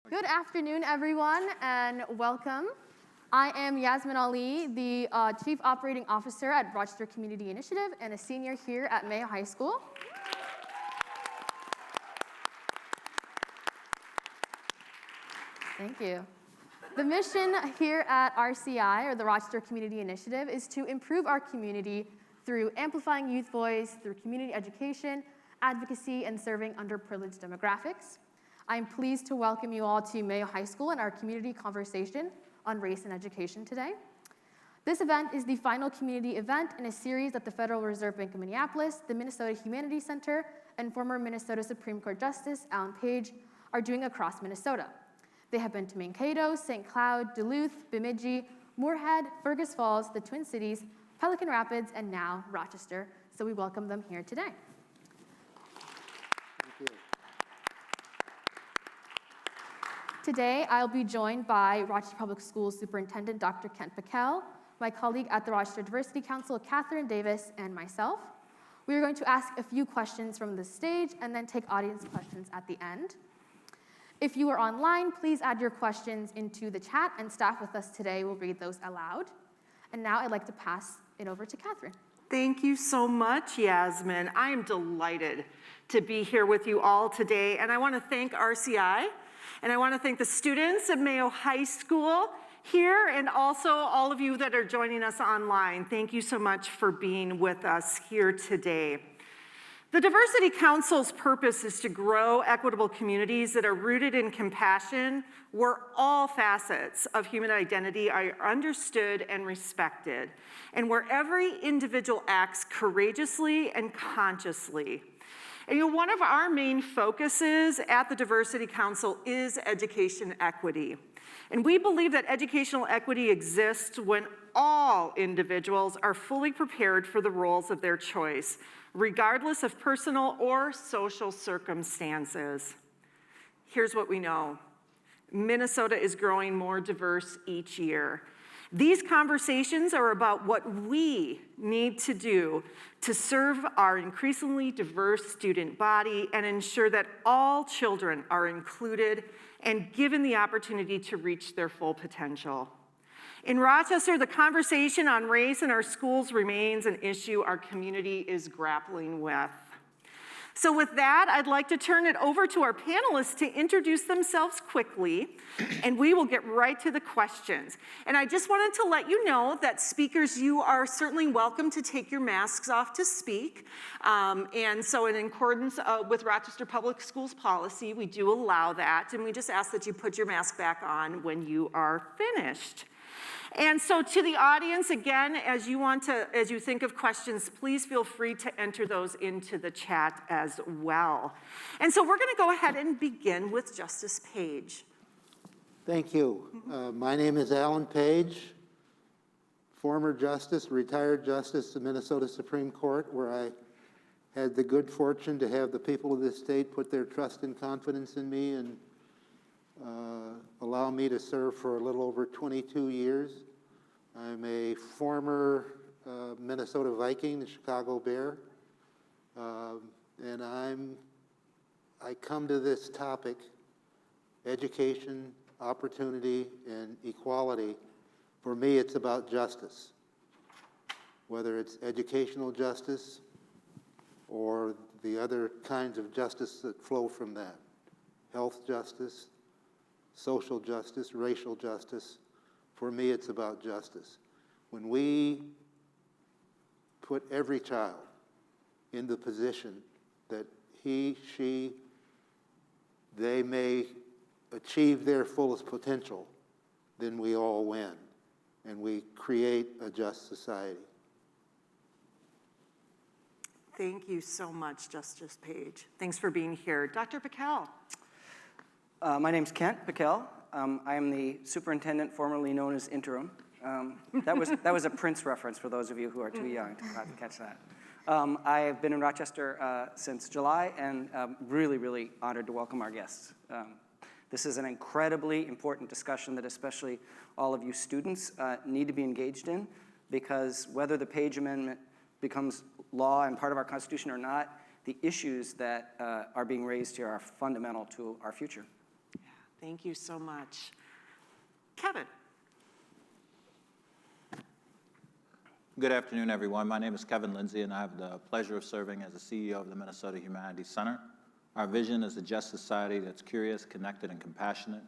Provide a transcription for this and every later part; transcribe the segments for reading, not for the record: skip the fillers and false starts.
Good afternoon, everyone, and welcome. I am Yasmin Ali, the Chief Operating Officer at Rochester Community Initiative and a senior here at Mayo High School. Thank you. The mission here at RCI, or the Rochester Community Initiative, is to improve our community through amplifying youth voice, through community education, advocacy, and serving underprivileged demographics. I'm pleased to welcome you all to Mayo High School and our community conversation on race and education today. This event is the final community event in a series that the Federal Reserve Bank of Minneapolis, the Minnesota Humanities Center, and former Minnesota Supreme Court Justice Alan Page are doing across Minnesota. They have been to Mankato, St. Cloud, Duluth, Bemidji, Moorhead, Fergus Falls, the Twin Cities, Pelican Rapids, and now Rochester. So we welcome them here today. Today, I'll be joined by Rochester Public Schools Superintendent Dr. Kent Pikel, my colleague at the Rochester Diversity Council, Catherine Davis, and myself. We are going to ask a few questions from the stage and then take audience questions at the end. If you are online, please add your questions into the chat, and staff with us today will read those aloud. And now I'd like to pass it over to Catherine. Thank you so much, Yasmin. I am delighted to be here with you all today, and I want to thank RCI. And I want to thank the students at Mayo High School here and also all of you that are joining us online. Thank you so much for being with us here today. The Diversity Council's purpose is to grow equitable communities that are rooted in compassion, where all facets of human identity are understood and respected, and where every individual acts courageously and consciously. And one of our main focuses at the Diversity Council is education equity. And we believe that educational equity exists when all individuals are fully prepared for the roles of their choice, regardless of personal or social circumstances. Here's what we know. Minnesota is growing more diverse each year. These conversations are about what we need to do to serve our increasingly diverse student body and ensure that all children are included and given the opportunity to reach their full potential. In Rochester, the conversation on race in our schools remains an issue our community is grappling with. So with that, I'd like to turn it over to our panelists to introduce themselves quickly, and we will get right to the questions. And I just wanted to let you know that speakers, you are certainly welcome to take your masks off to speak. And so in accordance with Rochester Public Schools policy, we do allow that, and we just ask that you put your mask back on when you are finished. And so to the audience, again, as you think of questions, please feel free to enter those into the chat as well. And so we're going to go ahead and begin with Justice Page. Thank you. My name is Alan Page, former justice, retired justice of the Minnesota Supreme Court, where I had the good fortune to have the people of this state put their trust and confidence in me and allow me to serve for a little over 22 years. I'm a former Minnesota Viking, the Chicago Bear, and I come to this topic, education, opportunity, and equality. For me, it's about justice, whether it's educational justice or the other kinds of justice that flow from that, health justice, social justice, racial justice. For me, it's about justice. When we put every child in the position that he, she, they may achieve their fullest potential, then we all win, and we create a just society. Thank you so much, Justice Page. Thanks for being here. Dr. Paquel. My name's Kent Pikel. I am the superintendent, formerly known as interim. That was a Prince reference for those of you who are too young to catch that. I have been in Rochester since July, and really, really honored to welcome our guests. This is an incredibly important discussion that especially all of you students need to be engaged in, because whether the Page Amendment becomes law and part of our Constitution or not, the issues that are being raised here are fundamental to our future. Thank you so much. Kevin. Good afternoon, everyone. My name is Kevin Lindsey, and I have the pleasure of serving as the CEO of the Minnesota Humanities Center. Our vision is a just society that's curious, connected, and compassionate.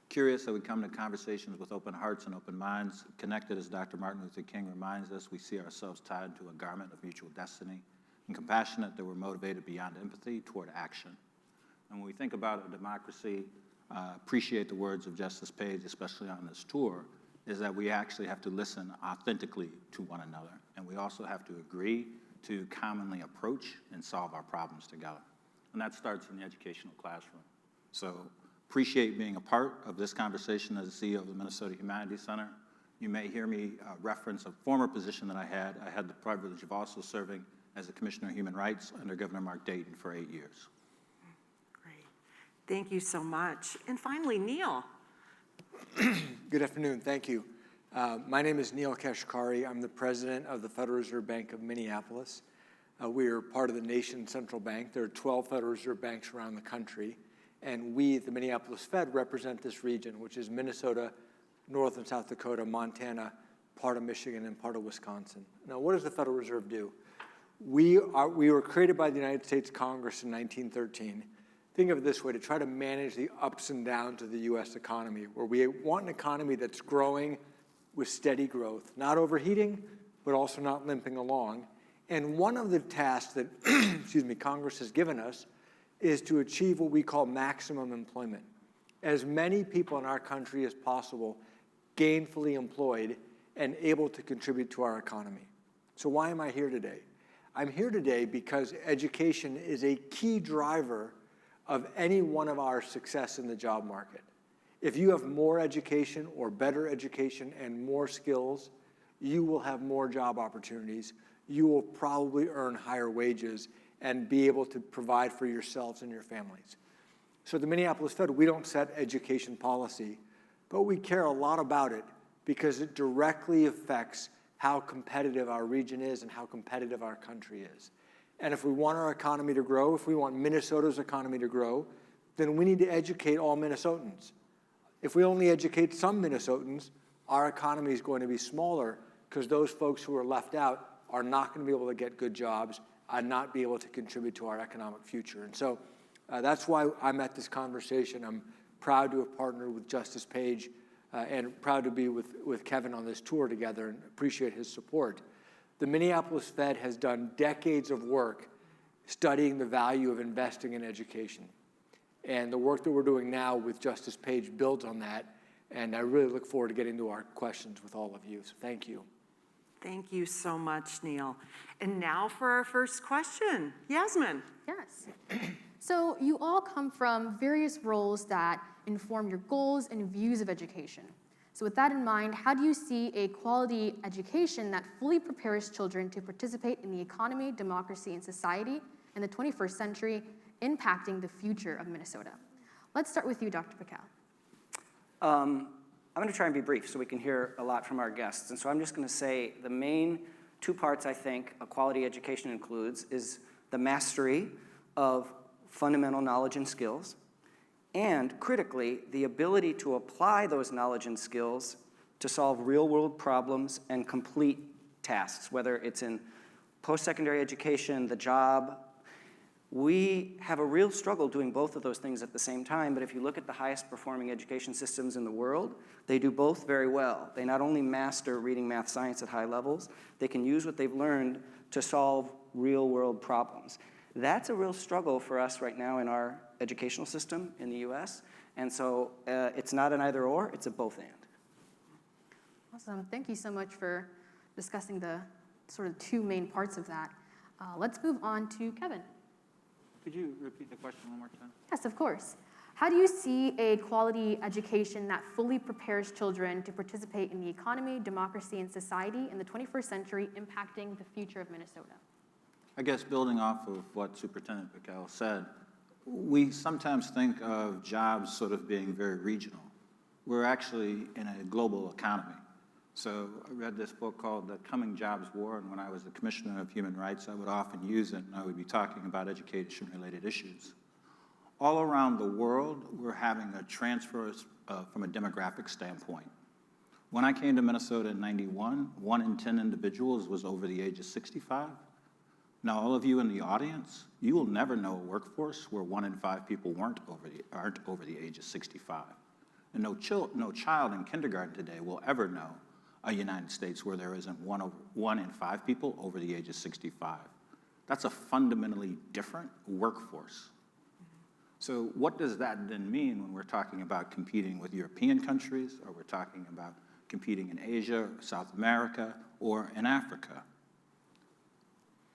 Curious that we come to conversations with open hearts and open minds. Connected, as Dr. Martin Luther King reminds us, we see ourselves tied to a garment of mutual destiny. And compassionate, that we're motivated beyond empathy toward action. And when we think about a democracy, appreciate the words of Justice Page, especially on this tour, is that we actually have to listen authentically to one another. And we also have to agree to commonly approach and solve our problems together. And that starts in the educational classroom. So appreciate being a part of this conversation as the CEO of the Minnesota Humanities Center. You may hear me reference a former position that I had. I had the privilege of also serving as the Commissioner of Human Rights under Governor Mark Dayton for 8 years. Great. Thank you so much. And finally, Neel. Good afternoon, thank you. My name is Neel Kashkari. I'm the president of the Federal Reserve Bank of Minneapolis. We are part of the nation's central bank. There are 12 Federal Reserve banks around the country, and we at the Minneapolis Fed represent this region, which is Minnesota, North and South Dakota, Montana, part of Michigan, and part of Wisconsin. Now, what does the Federal Reserve do? We were created by the United States Congress in 1913. Think of it this way, to try to manage the ups and downs of the U.S. economy, where we want an economy that's growing with steady growth, not overheating, but also not limping along. And one of the tasks that Congress has given us is to achieve what we call maximum employment. As many people in our country as possible gainfully employed and able to contribute to our economy. So why am I here today? I'm here today because education is a key driver of any one of our success in the job market. If you have more education or better education and more skills, you will have more job opportunities. You will probably earn higher wages and be able to provide for yourselves and your families. So at the Minneapolis Fed, we don't set education policy, but we care a lot about it because it directly affects how competitive our region is and how competitive our country is. And if we want our economy to grow, if we want Minnesota's economy to grow, then we need to educate all Minnesotans. If we only educate some Minnesotans, our economy is going to be smaller because those folks who are left out are not going to be able to get good jobs and not be able to contribute to our economic future. And so that's why I'm at this conversation. I'm proud to have partnered with Justice Page and proud to be with Kevin on this tour together and appreciate his support. The Minneapolis Fed has done decades of work studying the value of investing in education. And the work that we're doing now with Justice Page builds on that. And I really look forward to getting to our questions with all of you. So thank you. Thank you so much, Neel. And now for our first question. Yasmin. Yes. So you all come from various roles that inform your goals and views of education. So with that in mind, how do you see a quality education that fully prepares children to participate in the economy, democracy, and society in the 21st century, impacting the future of Minnesota? Let's start with you, Dr. Paquel. I'm going to try and be brief so we can hear a lot from our guests. And so I'm just going to say the main two parts I think a quality education includes is the mastery of fundamental knowledge and skills, and critically, the ability to apply those knowledge and skills to solve real-world problems and complete tasks, whether it's in post-secondary education, the job. We have a real struggle doing both of those things at the same time, but if you look at the highest performing education systems in the world, they do both very well. They not only master reading, math, science at high levels, they can use what they've learned to solve real-world problems. That's a real struggle for us right now in our educational system in the US, and so it's not an either or, it's a both and. Awesome, thank you so much for discussing the sort of two main parts of that. Let's move on to Kevin. Could you repeat the question one more time? Yes, of course. How do you see a quality education that fully prepares children to participate in the economy, democracy, and society in the 21st century, impacting the future of Minnesota? I guess building off of what Superintendent Pikel said, we sometimes think of jobs sort of being very regional. We're actually in a global economy. So I read this book called The Coming Jobs War, and when I was the Commissioner of Human Rights, I would often use it, and I would be talking about education-related issues. All around the world, we're having a transfer from a demographic standpoint. When I came to Minnesota in '91, 1 in 10 individuals was over the age of 65. Now, all of you in the audience, you will never know a workforce where 1 in 5 people aren't over the age of 65. And no child in kindergarten today will ever know a United States where there isn't 1 in 5 people over the age of 65. That's a fundamentally different workforce. So what does that then mean when we're talking about competing with European countries, or we're talking about competing in Asia, South America, or in Africa?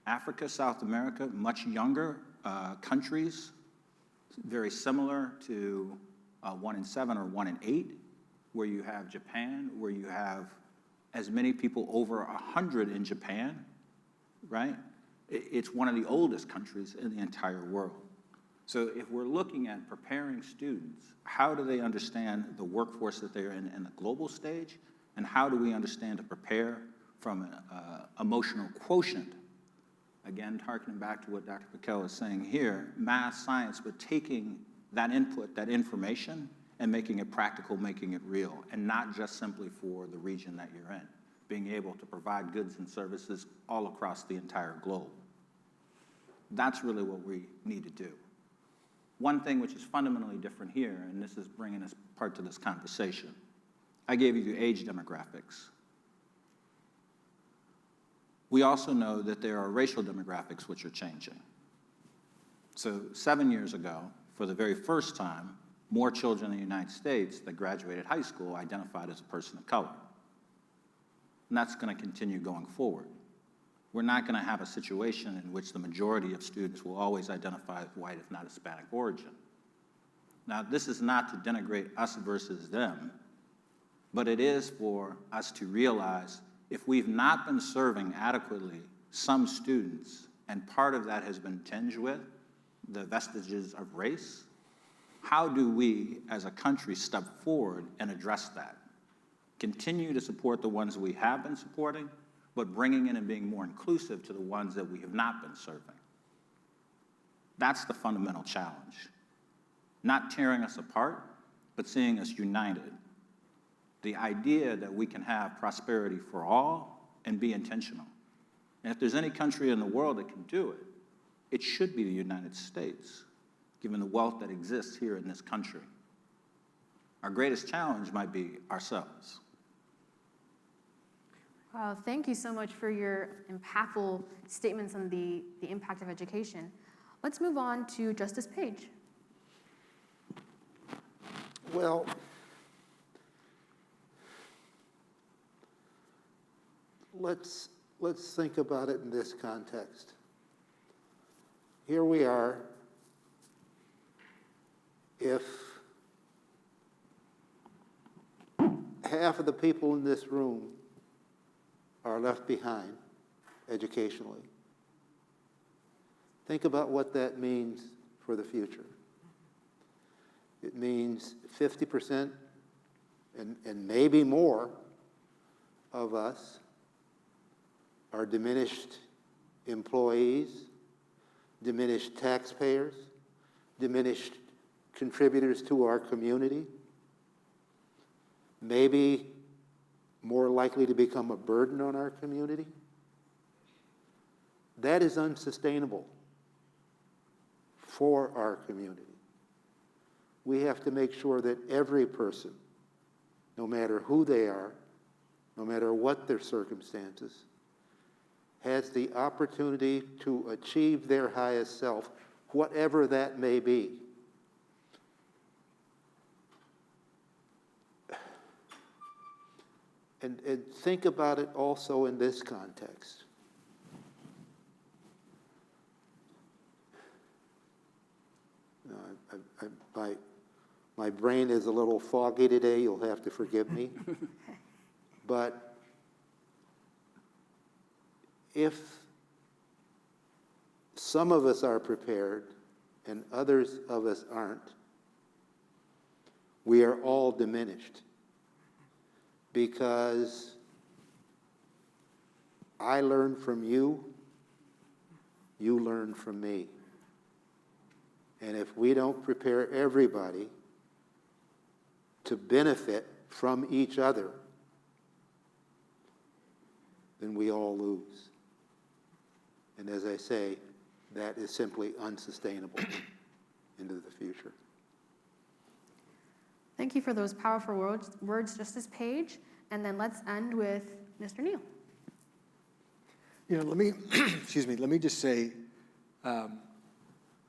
Africa, South America, much younger countries, very similar to 1 in 7 or 1 in 8, where you have Japan, where you have as many people over 100 in Japan, right? It's one of the oldest countries in the entire world. So if we're looking at preparing students, how do they understand the workforce that they're in the global stage, and how do we understand to prepare from an emotional quotient? Again, harkening back to what Dr. Paquel is saying here, math, science, but taking that input, that information, and making it practical, making it real, and not just simply for the region that you're in, being able to provide goods and services all across the entire globe. That's really what we need to do. One thing which is fundamentally different here, and this is bringing us part to this conversation, I gave you the age demographics. We also know that there are racial demographics which are changing. So 7 years ago, for the very first time, more children in the United States that graduated high school identified as a person of color. And that's going to continue going forward. We're not going to have a situation in which the majority of students will always identify as white, if not Hispanic origin. Now, this is not to denigrate us versus them, but it is for us to realize if we've not been serving adequately some students, and part of that has been tinged with the vestiges of race, how do we as a country step forward and address that? Continue to support the ones we have been supporting, but bringing in and being more inclusive to the ones that we have not been serving. That's the fundamental challenge. Not tearing us apart, but seeing us united. The idea that we can have prosperity for all and be intentional. And if there's any country in the world that can do it, it should be the United States, given the wealth that exists here in this country. Our greatest challenge might be ourselves. Wow, thank you so much for your impactful statements on the impact of education. Let's move on to Justice Page. Well, let's think about it in this context. Here we are. If half of the people in this room are left behind educationally, think about what that means for the future. It means 50% and maybe more of us are diminished employees, diminished taxpayers, diminished contributors to our community, maybe more likely to become a burden on our community. That is unsustainable for our community. We have to make sure that every person, no matter who they are, no matter what their circumstances, has the opportunity to achieve their highest self, whatever that may be. And think about it also in this context. My brain is a little foggy today, you'll have to forgive me. But if some of us are prepared and others of us aren't, we are all diminished. Because I learn from you, you learn from me. And if we don't prepare everybody to benefit from each other, then we all lose. And as I say, that is simply unsustainable into the future. Thank you for those powerful words, Justice Page. And then let's end with Mr. Neel. You know, let me, excuse me, let me just say,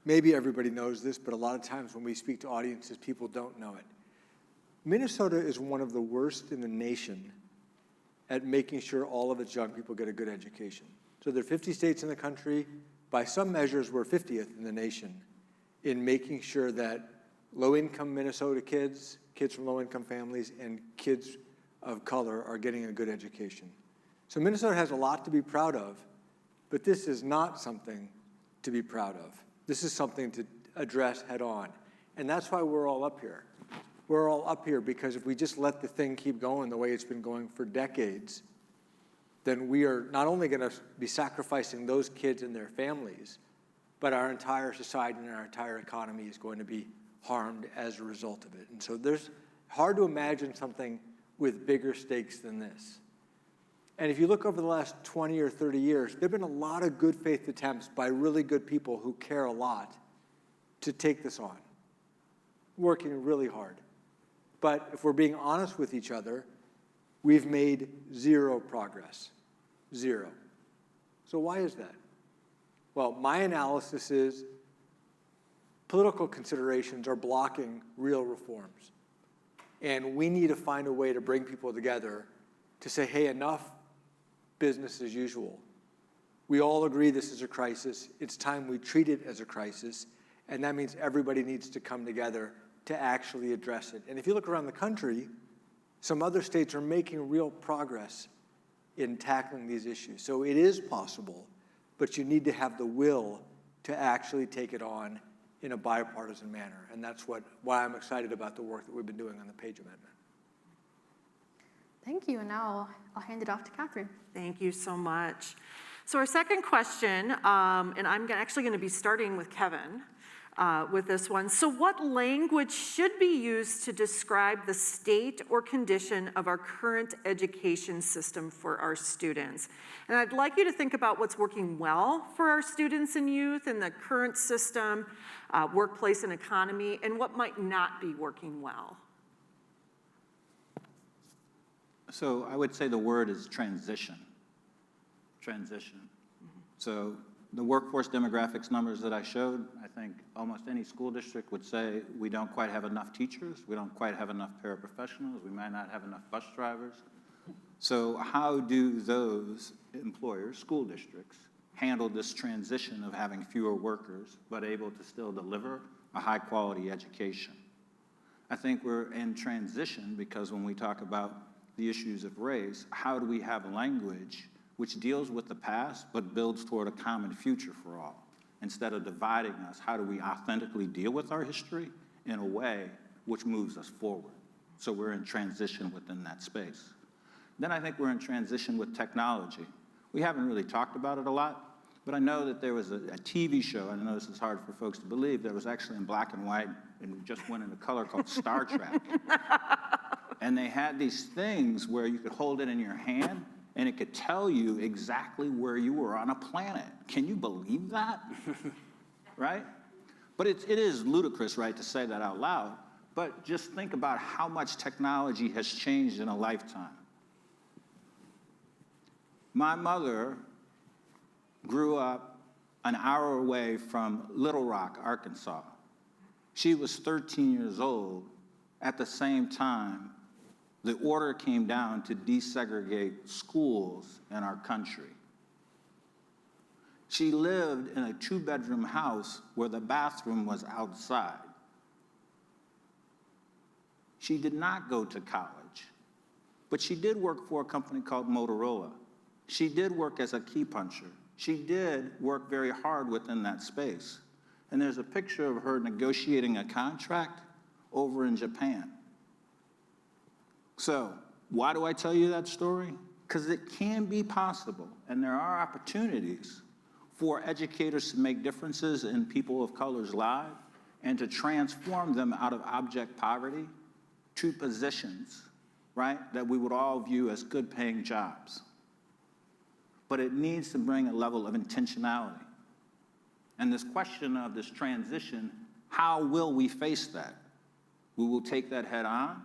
maybe everybody knows this, but a lot of times when we speak to audiences, people don't know it. Minnesota is one of the worst in the nation at making sure all of its young people get a good education. So there are 50 states in the country. By some measures, we're 50th in the nation in making sure that low-income Minnesota kids, kids from low-income families, and kids of color are getting a good education. So Minnesota has a lot to be proud of, but this is not something to be proud of. This is something to address head on. And that's why we're all up here. We're all up here because if we just let the thing keep going the way it's been going for decades, then we are not only going to be sacrificing those kids and their families, but our entire society and our entire economy is going to be harmed as a result of it. And so there's hard to imagine something with bigger stakes than this. And if you look over the last 20 or 30 years, there have been a lot of good faith attempts by really good people who care a lot to take this on, working really hard. But if we're being honest with each other, we've made zero progress, zero. So why is that? Well, my analysis is political considerations are blocking real reforms. And we need to find a way to bring people together to say, hey, enough business as usual. We all agree this is a crisis. It's time we treat it as a crisis. And that means everybody needs to come together to actually address it. And if you look around the country, some other states are making real progress in tackling these issues. So it is possible, but you need to have the will to actually take it on in a bipartisan manner. And that's why I'm excited about the work that we've been doing on the Page Amendment. Thank you. And now I'll hand it off to Catherine. Thank you so much. So our second question, and I'm actually going to be starting with Kevin with this one. So what language should be used to describe the state or condition of our current education system for our students? And I'd like you to think about what's working well for our students and youth in the current system, workplace and economy, and what might not be working well. So I would say the word is transition. Transition. Mm-hmm. So the workforce demographics numbers that I showed, I think almost any school district would say we don't quite have enough teachers, we don't quite have enough paraprofessionals, we might not have enough bus drivers. So how do those employers, school districts, handle this transition of having fewer workers but able to still deliver a high-quality education? I think we're in transition because when we talk about the issues of race, how do we have language which deals with the past but builds toward a common future for all? Instead of dividing us, how do we authentically deal with our history in a way which moves us forward? So we're in transition within that space. Then I think we're in transition with technology. We haven't really talked about it a lot, but I know that there was a TV show, and I know this is hard for folks to believe, that was actually in black and white and just went into color called Star Trek. And they had these things where you could hold it in your hand and it could tell you exactly where you were on a planet. Can you believe that? Right? But it is ludicrous, right, to say that out loud. But just think about how much technology has changed in a lifetime. My mother grew up an hour away from Little Rock, Arkansas. She was 13 years old at the same time the order came down to desegregate schools in our country. She lived in a 2-bedroom house where the bathroom was outside. She did not go to college, but she did work for a company called Motorola. She did work as a key puncher. She did work very hard within that space. And there's a picture of her negotiating a contract over in Japan. So why do I tell you that story? Because it can be possible, and there are opportunities for educators to make differences in people of color's lives and to transform them out of abject poverty to positions, right, that we would all view as good-paying jobs. But it needs to bring a level of intentionality. And this question of this transition, how will we face that? We will take that head on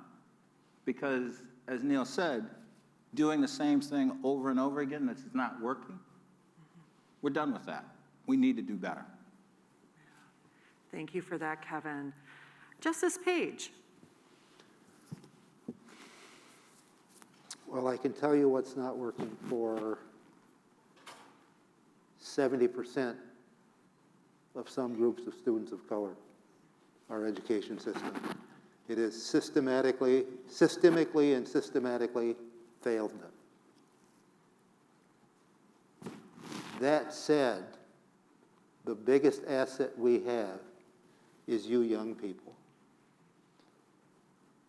because, as Neel said, doing the same thing over and over again that's not working, we're done with that. We need to do better. Thank you for that, Kevin. Justice Page. Well, I can tell you what's not working for 70% of some groups of students of color, our education system. It is systemically and systematically failed them. That said, the biggest asset we have is you young people.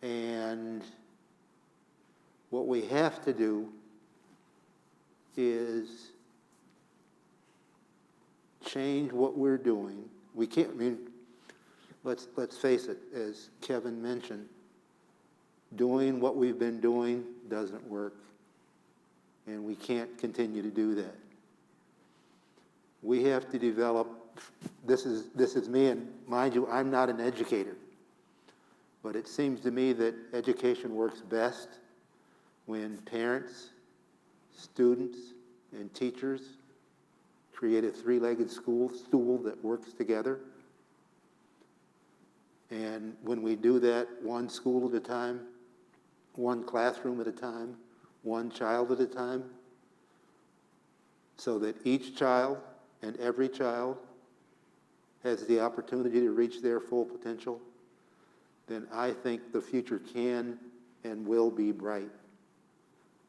And what we have to do is change what we're doing. We can't, I mean, let's face it, as Kevin mentioned, doing what we've been doing doesn't work, and we can't continue to do that. We have to develop, this is me, and mind you, I'm not an educator, but it seems to me that education works best when parents, students, and teachers create a three-legged stool that works together. And when we do that, one school at a time, one classroom at a time, one child at a time, so that each child and every child has the opportunity to reach their full potential, then I think the future can and will be bright.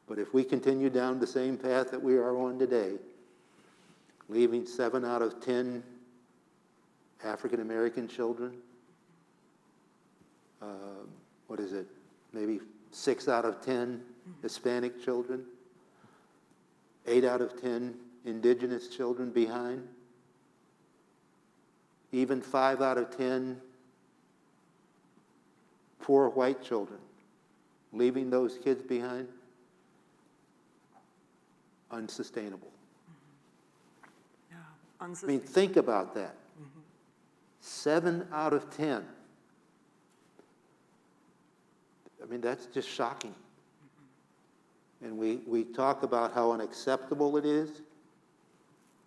But if we continue down the same path that we are on today, leaving 7 out of 10 African American children, maybe 6 out of 10 Hispanic children, 8 out of 10 indigenous children behind, even 5 out of 10 poor white children, leaving those kids behind, unsustainable. Yeah, I mean, unsustainable. think about that. 7 out of 10. I mean, that's just shocking. And we talk about how unacceptable it is,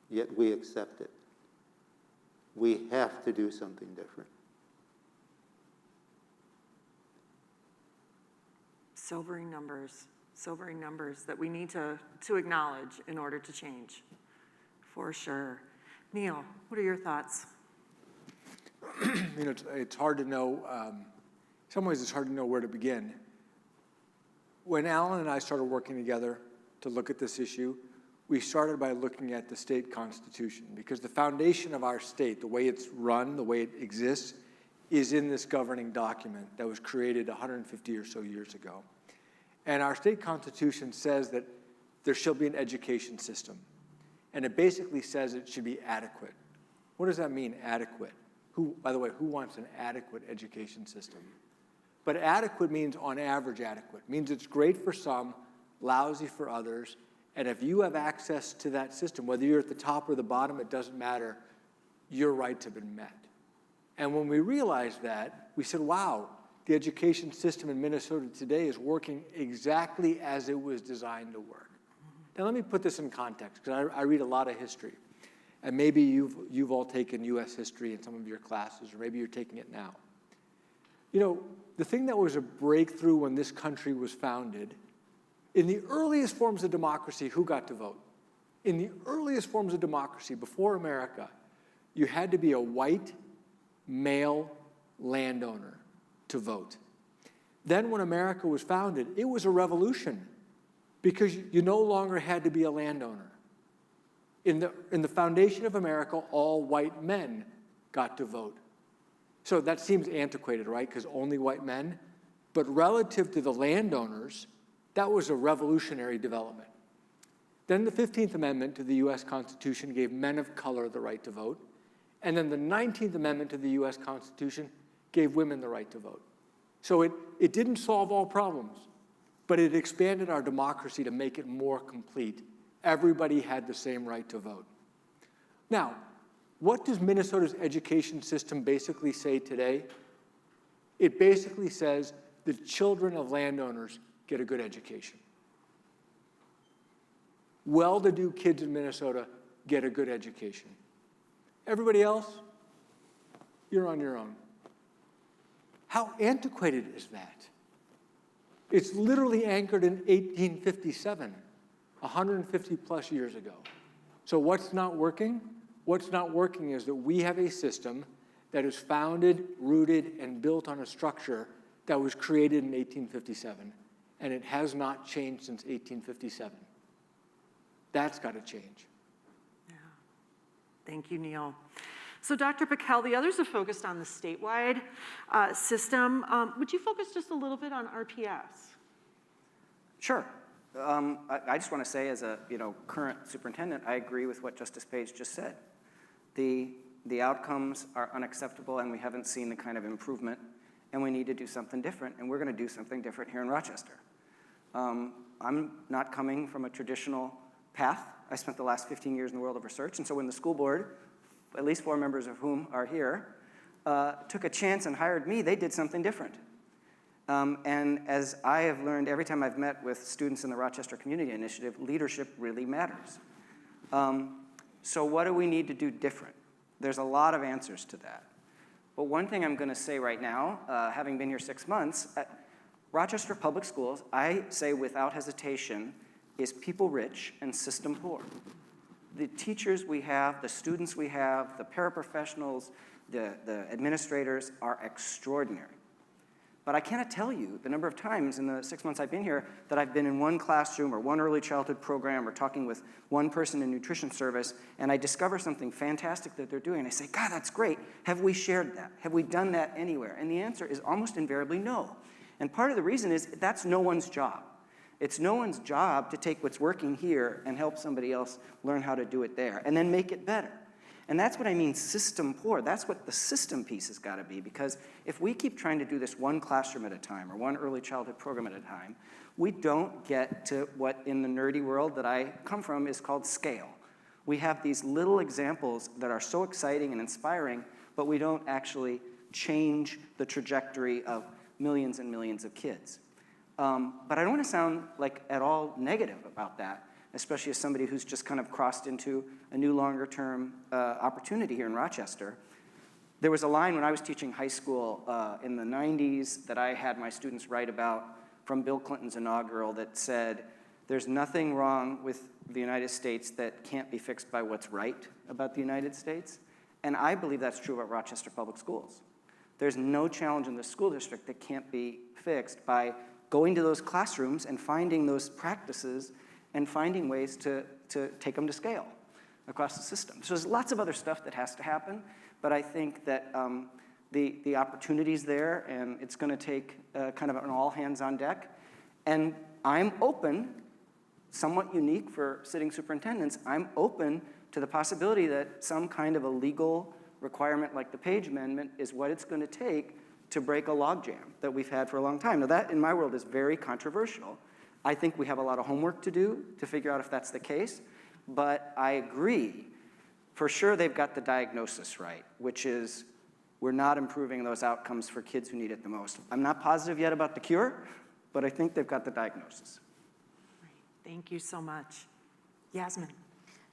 yet we accept it. We have to do something different. Sobering numbers that we need to acknowledge in order to change, for sure. Neel, what are your thoughts? You know, it's hard to know, in some ways it's hard to know where to begin. When Alan and I started working together to look at this issue, we started by looking at the state constitution, because the foundation of our state, the way it's run, the way it exists, is in this governing document that was created 150 or so years ago. And our state constitution says that there shall be an education system. And it basically says it should be adequate. What does that mean, adequate? By the way, who wants an adequate education system? But adequate means on average adequate. It means it's great for some, lousy for others. And if you have access to that system, whether you're at the top or the bottom, it doesn't matter. Your rights have been met. And when we realized that, we said, wow, the education system in Minnesota today is working exactly as it was designed to work. Now let me put this in context, because I read a lot of history. And maybe you've all taken US history in some of your classes, or maybe you're taking it now. You know, the thing that was a breakthrough when this country was founded, in the earliest forms of democracy, who got to vote? In the earliest forms of democracy, before America, you had to be a white, male landowner to vote. Then when America was founded, it was a revolution, because you no longer had to be a landowner. In the foundation of America, all white men got to vote. So that seems antiquated, right? Because only white men. But relative to the landowners, that was a revolutionary development. Then the 15th Amendment to the US Constitution gave men of color the right to vote. And then the 19th Amendment to the US Constitution gave women the right to vote. So it didn't solve all problems, but it expanded our democracy to make it more complete. Everybody had the same right to vote. Now, what does Minnesota's education system basically say today? It basically says the children of landowners get a good education. Well-to-do kids in Minnesota get a good education. Everybody else, you're on your own. How antiquated is that? It's literally anchored in 1857, 150 plus years ago. So what's not working? What's not working is that we have a system that is founded, rooted, and built on a structure that was created in 1857, and it has not changed since 1857. That's got to change. Yeah. Thank you, Neel. So Dr. Paquel, the others have focused on the statewide system. Would you focus just a little bit on RPS? Sure. I just want to say, as a current superintendent, I agree with what Justice Page just said. The outcomes are unacceptable, and we haven't seen the kind of improvement, and we need to do something different, and we're going to do something different here in Rochester. I'm not coming from a traditional path. I spent the last 15 years in the world of research, and so when the school board, at least 4 members of whom are here, took a chance and hired me, they did something different. And as I have learned every time I've met with students in the Rochester Community Initiative, leadership really matters. So what do we need to do different? There's a lot of answers to that. But one thing I'm going to say right now, having been here 6 months, at Rochester Public Schools, I say without hesitation, is people rich and system poor. The teachers we have, the students we have, the paraprofessionals, the administrators are extraordinary. But I cannot tell you the number of times in the 6 months I've been here that I've been in one classroom or one early childhood program or talking with one person in nutrition service, and I discover something fantastic that they're doing. And I say, God, that's great. Have we shared that? Have we done that anywhere? And the answer is almost invariably no. And part of the reason is that's no one's job. It's no one's job to take what's working here and help somebody else learn how to do it there and then make it better. And that's what I mean system poor. That's what the system piece has got to be, because if we keep trying to do this one classroom at a time or one early childhood program at a time, we don't get to what in the nerdy world that I come from is called scale. We have these little examples that are so exciting and inspiring, but we don't actually change the trajectory of millions and millions of kids. But I don't want to sound like at all negative about that, especially as somebody who's just kind of crossed into a new longer-term opportunity here in Rochester. There was a line when I was teaching high school in the 90s that I had my students write about from Bill Clinton's inaugural that said, there's nothing wrong with the United States that can't be fixed by what's right about the United States. And I believe that's true about Rochester Public Schools. There's no challenge in the school district that can't be fixed by going to those classrooms and finding those practices and finding ways to take them to scale across the system. So there's lots of other stuff that has to happen, but I think that the opportunity's there, and it's going to take kind of an all-hands-on deck. And I'm open, somewhat unique for sitting superintendents, I'm open to the possibility that some kind of a legal requirement like the Page Amendment is what it's going to take to break a logjam that we've had for a long time. Now that, in my world, is very controversial. I think we have a lot of homework to do to figure out if that's the case, but I agree. For sure, they've got the diagnosis right, which is we're not improving those outcomes for kids who need it the most. I'm not positive yet about the cure, but I think they've got the diagnosis. Thank you so much. Yasmin.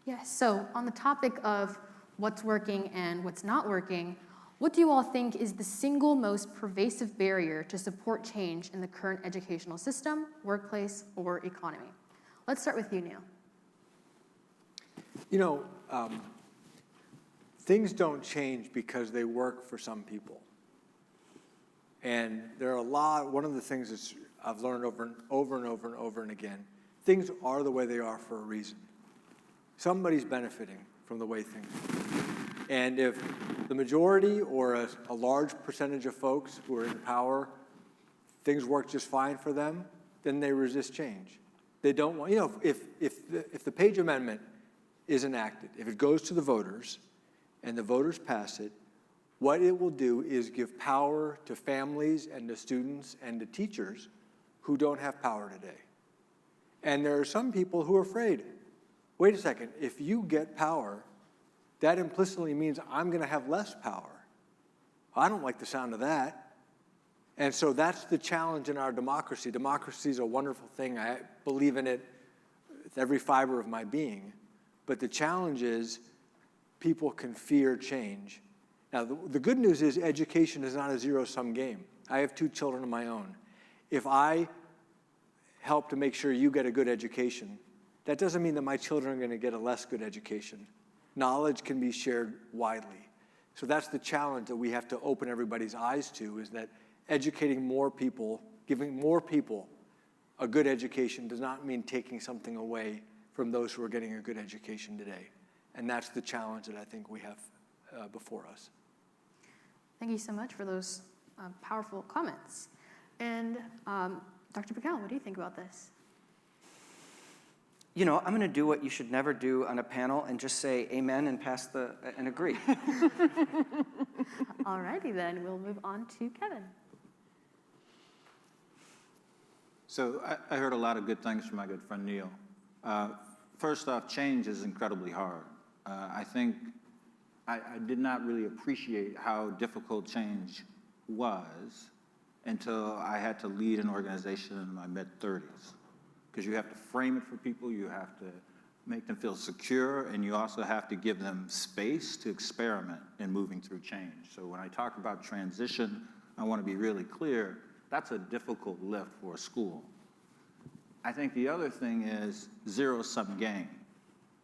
Yes, so on the topic of what's working and what's not working, what do you all think is the single most pervasive barrier to support change in the current educational system, workplace, or economy? Let's start with you, Neel. You know, things don't change because they work for some people. And there are one of the things that I've learned over and again, things are the way they are for a reason. Somebody's benefiting from the way things are. And if the majority or a large percentage of folks who are in power, things work just fine for them, then they resist change. They don't want, if the Page Amendment is enacted, if it goes to the voters, and the voters pass it, what it will do is give power to families and to students and to teachers who don't have power today. And there are some people who are afraid. Wait a second, if you get power, that implicitly means I'm going to have less power. I don't like the sound of that. And so that's the challenge in our democracy. Democracy is a wonderful thing. I believe in it with every fiber of my being. But the challenge is people can fear change. Now, the good news is education is not a zero-sum game. I have 2 children of my own. If I help to make sure you get a good education, that doesn't mean that my children are going to get a less good education. Knowledge can be shared widely. So that's the challenge that we have to open everybody's eyes to, is that educating more people, giving more people a good education does not mean taking something away from those who are getting a good education today. And that's the challenge that I think we have before us. Thank you so much for those powerful comments. And Dr. Paquel, what do you think about this? You know, I'm going to do what you should never do on a panel and just say amen and and agree. All righty then, we'll move on to Kevin. So I heard a lot of good things from my good friend Neel. First off, change is incredibly hard. I think I did not really appreciate how difficult change was until I had to lead an organization in my mid-30s. Because you have to frame it for people, you have to make them feel secure, and you also have to give them space to experiment in moving through change. So when I talk about transition, I want to be really clear, that's a difficult lift for a school. I think the other thing is zero-sum game.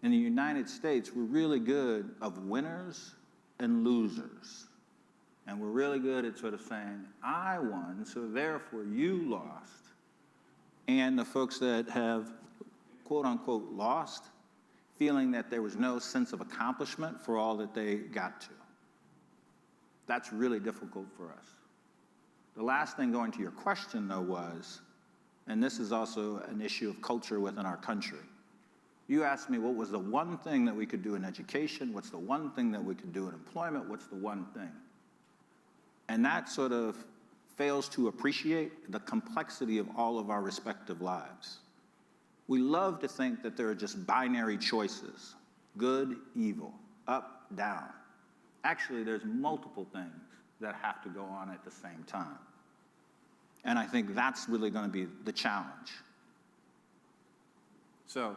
In the United States, we're really good of winners and losers. And we're really good at sort of saying, I won, so therefore you lost. And the folks that have, quote unquote, lost, feeling that there was no sense of accomplishment for all that they got to. That's really difficult for us. The last thing going to your question, though, was, and this is also an issue of culture within our country. You asked me what was the one thing that we could do in education, what's the one thing that we could do in employment, what's the one thing? And that sort of fails to appreciate the complexity of all of our respective lives. We love to think that there are just binary choices, good, evil, up, down. Actually, there's multiple things that have to go on at the same time. And I think that's really going to be the challenge. So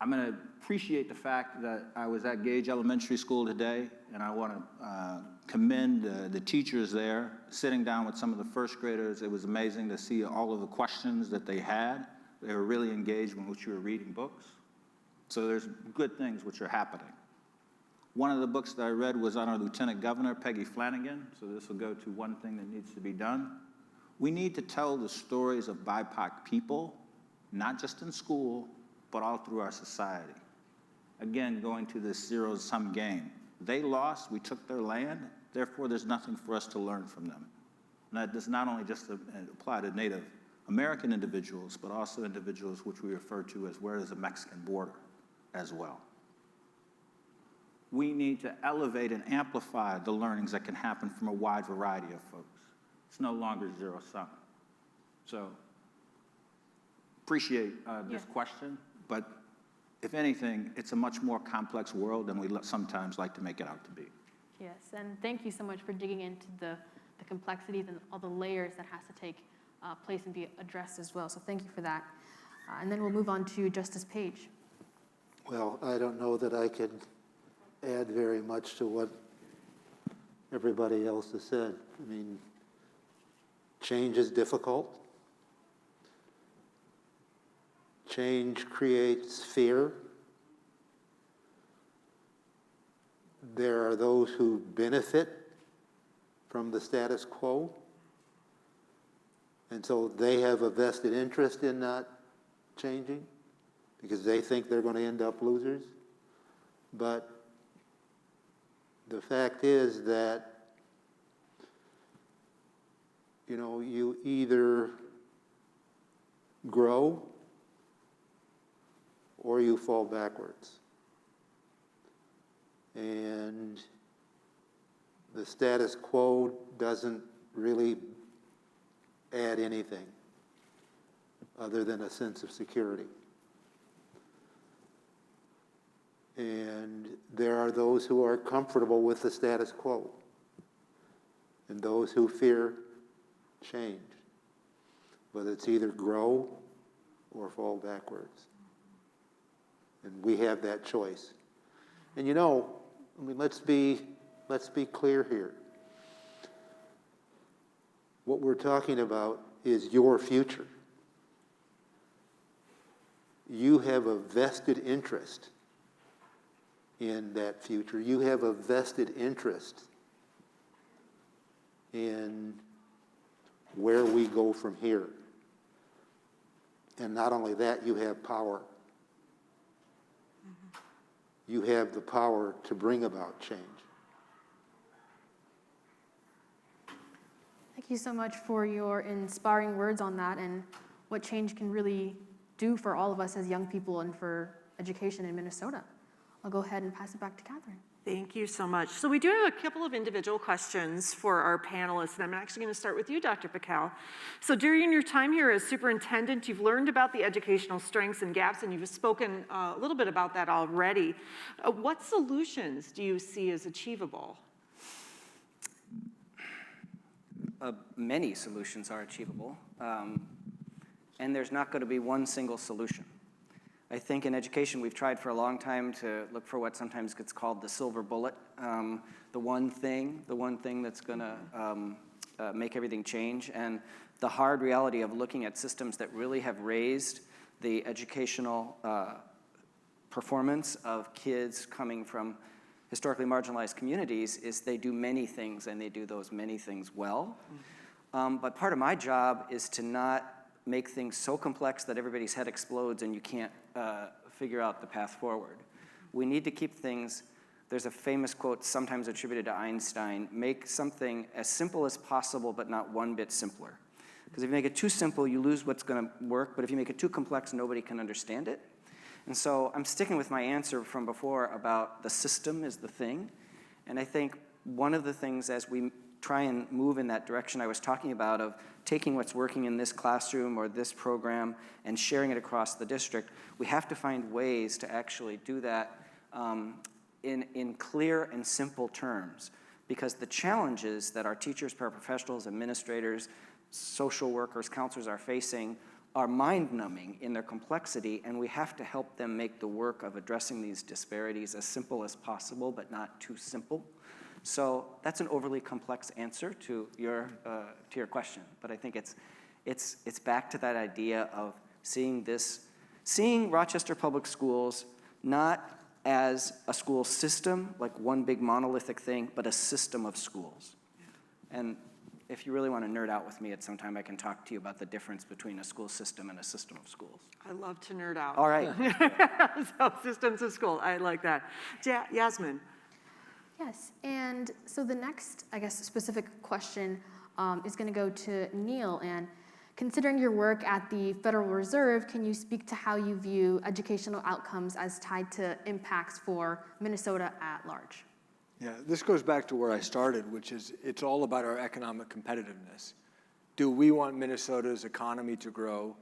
I'm going to appreciate the fact that I was at Gage Elementary School today, and I want to commend the teachers there, sitting down with some of the first graders. It was amazing to see all of the questions that they had. They were really engaged when you were reading books. So there's good things which are happening. One of the books that I read was on our Lieutenant Governor, Peggy Flanagan, so this will go to one thing that needs to be done. We need to tell the stories of BIPOC people, not just in school, but all through our society. Again, going to this zero-sum game. They lost, we took their land, therefore there's nothing for us to learn from them. And that does not only just apply to Native American individuals, but also individuals which we refer to as where is the Mexican border as well. We need to elevate and amplify the learnings that can happen from a wide variety of folks. It's no longer zero-sum. So, appreciate this question, but if anything, it's a much more complex world than we sometimes like to make it out to be. Yes, and thank you so much for digging into the complexities and all the layers that has to take place and be addressed as well. So thank you for that. And then we'll move on to Justice Page. Well, I don't know that I can add very much to what everybody else has said. I mean, change is difficult. Change creates fear. There are those who benefit from the status quo, and so they have a vested interest in not changing because they think they're going to end up losers. But the fact is that, you know, you either grow or you fall backwards. and the status quo doesn't really add anything other than a sense of security. And there are those who are comfortable with the status quo and those who fear change. But it's either grow or fall backwards. And we have that choice. And you know, I mean, let's be clear here. What we're talking about is your future. You have a vested interest in that future. You have a vested interest in where we go from here. And not only that, you have power. You have the power to bring about change. Thank you so much for your inspiring words on that and what change can really do for all of us as young people and for education in Minnesota. I'll go ahead and pass it back to Catherine. Thank you so much. So we do have a couple of individual questions for our panelists, and I'm actually going to start with you, Dr. Paquel. So during your time here as superintendent, you've learned about the educational strengths and gaps, and you've spoken a little bit about that already. What solutions do you see as achievable? Many solutions are achievable, and there's not going to be one single solution. I think in education we've tried for a long time to look for what sometimes gets called the silver bullet, the one thing that's going to make everything change. And the hard reality of looking at systems that really have raised the educational performance of kids coming from historically marginalized communities is they do many things, and they do those many things well. But part of my job is to not make things so complex that everybody's head explodes and you can't figure out the path forward. We need to keep things, there's a famous quote sometimes attributed to Einstein, make something as simple as possible but not one bit simpler. Because if you make it too simple, you lose what's going to work, but if you make it too complex, nobody can understand it. And so I'm sticking with my answer from before about the system is the thing. And I think one of the things as we try and move in that direction I was talking about of taking what's working in this classroom or this program and sharing it across the district, we have to find ways to actually do that in clear and simple terms. Because the challenges that our teachers, paraprofessionals, administrators, social workers, counselors are facing are mind-numbing in their complexity, and we have to help them make the work of addressing these disparities as simple as possible, but not too simple. So that's an overly complex answer to your question, but I think it's back to that idea of seeing Rochester Public Schools not as a school system, like one big monolithic thing, but a system of schools. And if you really want to nerd out with me at some time, I can talk to you about the difference between a school system and a system of schools. I love to nerd out. All right. So systems of school, I like that. Yasmin. Yes, and so the next, I guess, specific question is going to go to Neel. And considering your work at the Federal Reserve, can you speak to how you view educational outcomes as tied to impacts for Minnesota at large? Yeah, this goes back to where I started, which is it's all about our economic competitiveness. Do we want Minnesota's economy to grow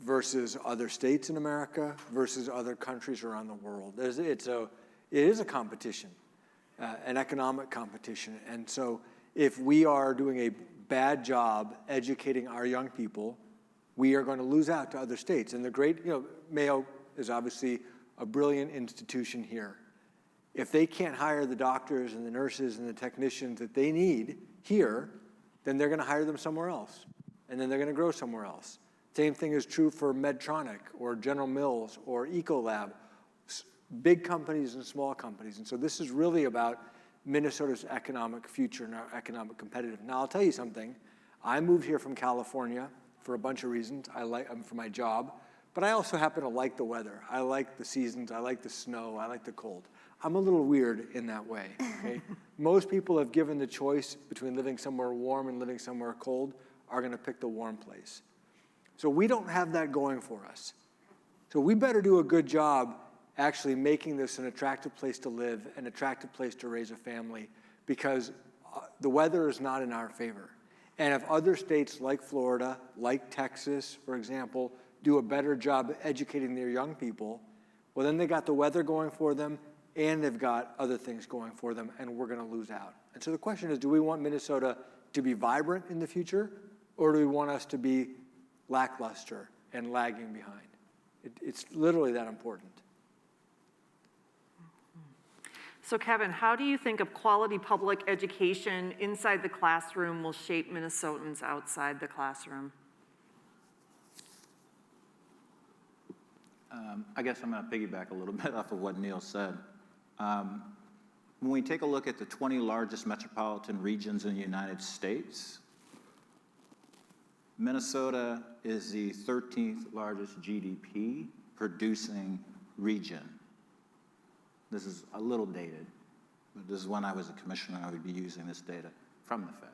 versus other states in America versus other countries around the world? It is a competition. An economic competition. And so if we are doing a bad job educating our young people, we are going to lose out to other states. And the great, Mayo is obviously a brilliant institution here. If they can't hire the doctors and the nurses and the technicians that they need here, then they're going to hire them somewhere else. And then they're going to grow somewhere else. Same thing is true for Medtronic or General Mills or Ecolab. Big companies and small companies. And so this is really about Minnesota's economic future and our economic competitiveness. Now, I'll tell you something. I moved here from California for a bunch of reasons. For my job, but I also happen to like the weather. I like the seasons. I like the snow. I like the cold. I'm a little weird in that way, okay? Most people have given the choice between living somewhere warm and living somewhere cold are going to pick the warm place. So we don't have that going for us. So we better do a good job actually making this an attractive place to live, an attractive place to raise a family, because the weather is not in our favor. And if other states like Florida, like Texas, for example, do a better job educating their young people, well, then they got the weather going for them, and they've got other things going for them, and we're going to lose out. And so the question is, do we want Minnesota to be vibrant in the future, or do we want us to be lackluster and lagging behind? It's literally that important. So Kevin, how do you think of quality public education inside the classroom will shape Minnesotans outside the classroom? I guess I'm going to piggyback a little bit off of what Neel said. When we take a look at the 20 largest metropolitan regions in the United States, Minnesota is the 13th largest GDP producing region. This is a little dated, but this is when I was a commissioner, I would be using this data from the Fed.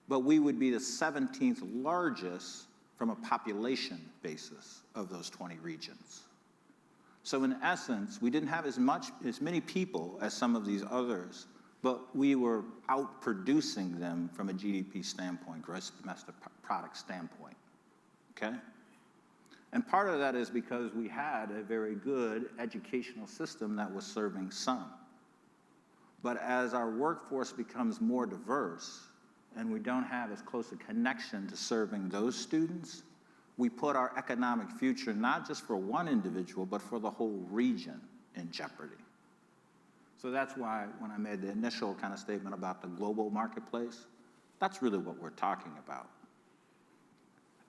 But we would be the 17th largest from a population basis of those 20 regions. So in essence, we didn't have as many people as some of these others, but we were outproducing them from a GDP standpoint, gross domestic product standpoint, okay? And part of that is because we had a very good educational system that was serving some. But as our workforce becomes more diverse and we don't have as close a connection to serving those students, we put our economic future, not just for one individual, but for the whole region in jeopardy. So that's why when I made the initial kind of statement about the global marketplace, that's really what we're talking about.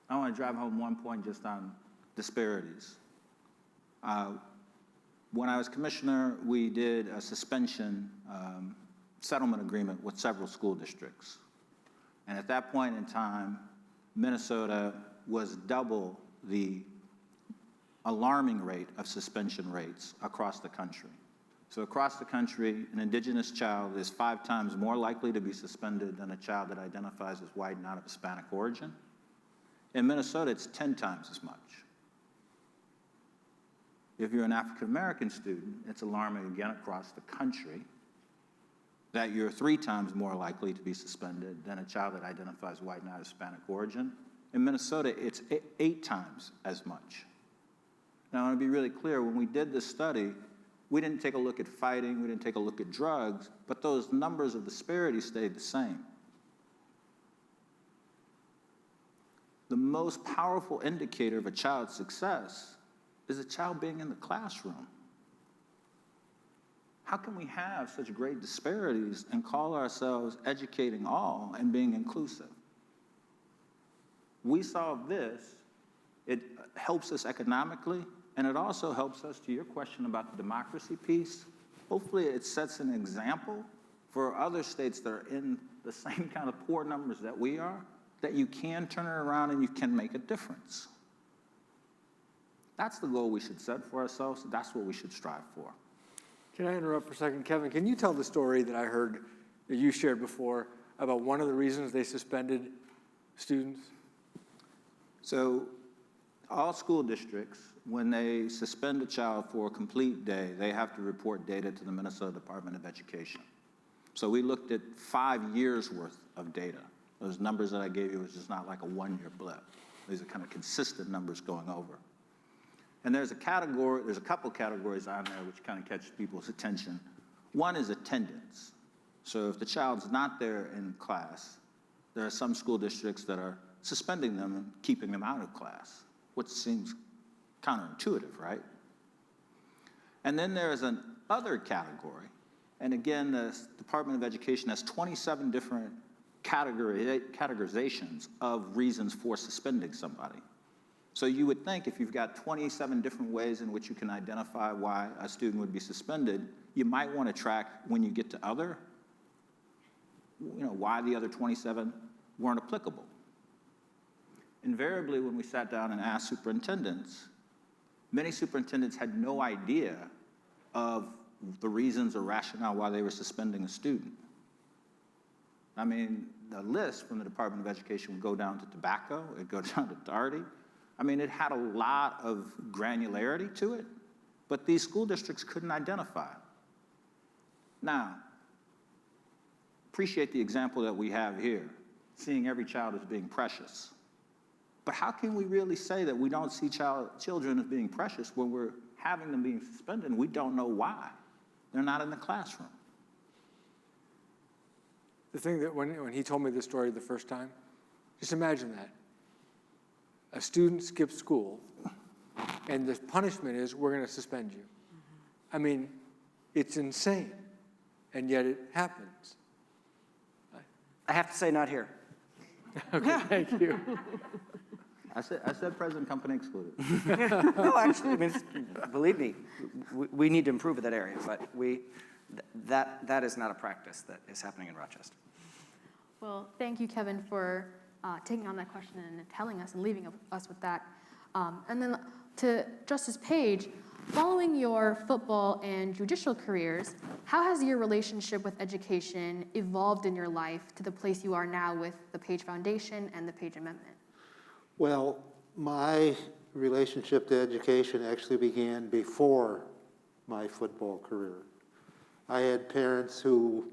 I want to drive home one point just on disparities. When I was commissioner, we did a suspension settlement agreement with several school districts. And at that point in time, Minnesota was double the alarming rate of suspension rates across the country. So across the country, an indigenous child is 5 times more likely to be suspended than a child that identifies as white and not of Hispanic origin. In Minnesota, it's 10 times as much. If you're an African-American student, it's alarming again across the country that you're 3 times more likely to be suspended than a child that identifies white and not of Hispanic origin. In Minnesota, it's 8 times as much. Now, I want to be really clear, when we did this study, we didn't take a look at fighting, we didn't take a look at drugs, but those numbers of disparity stayed the same. The most powerful indicator of a child's success is a child being in the classroom. How can we have such great disparities and call ourselves educating all and being inclusive? We solve this, it helps us economically, and it also helps us, to your question about the democracy piece, hopefully it sets an example for other states that are in the same kind of poor numbers that we are, that you can turn it around and you can make a difference. That's the goal we should set for ourselves. That's what we should strive for. Can I interrupt for a second? Kevin, can you tell the story that I heard that you shared before about one of the reasons they suspended students? So all school districts, when they suspend a child for a complete day, they have to report data to the Minnesota Department of Education. So we looked at 5 years worth of data. Those numbers that I gave you was just not like a one-year blip. These are kind of consistent numbers going over. And there's a couple categories on there which kind of catch people's attention. One is attendance. So if the child's not there in class, there are some school districts that are suspending them and keeping them out of class, which seems counterintuitive, right? And then there's an other category. And again, the Department of Education has 27 different categorizations of reasons for suspending somebody. So you would think if you've got 27 different ways in which you can identify why a student would be suspended, you might want to track when you get to why the other 27 weren't applicable. Invariably, when we sat down and asked superintendents, many superintendents had no idea of the reasons or rationale why they were suspending a student. I mean, the list from the Department of Education would go down to tobacco, it'd go down to tardy. I mean, it had a lot of granularity to it, but these school districts couldn't identify. Now, appreciate the example that we have here, seeing every child as being precious. But how can we really say that we don't see children as being precious when we're having them being suspended and we don't know why? They're not in the classroom. The thing that when he told me this story the first time, just imagine that. A student skips school, and the punishment is we're going to suspend you. I mean, it's insane, and yet it happens. I have to say, not here. Okay, thank you. I said present company excluded. No, actually, I mean, believe me, we need to improve in that area, but that is not a practice that is happening in Rochester. Well, thank you, Kevin, for taking on that question and telling us and leaving us with that. And then to Justice Page, following your football and judicial careers, how has your relationship with education evolved in your life to the place you are now with the Page Foundation and the Page Amendment? Well, my relationship to education actually began before my football career. I had parents who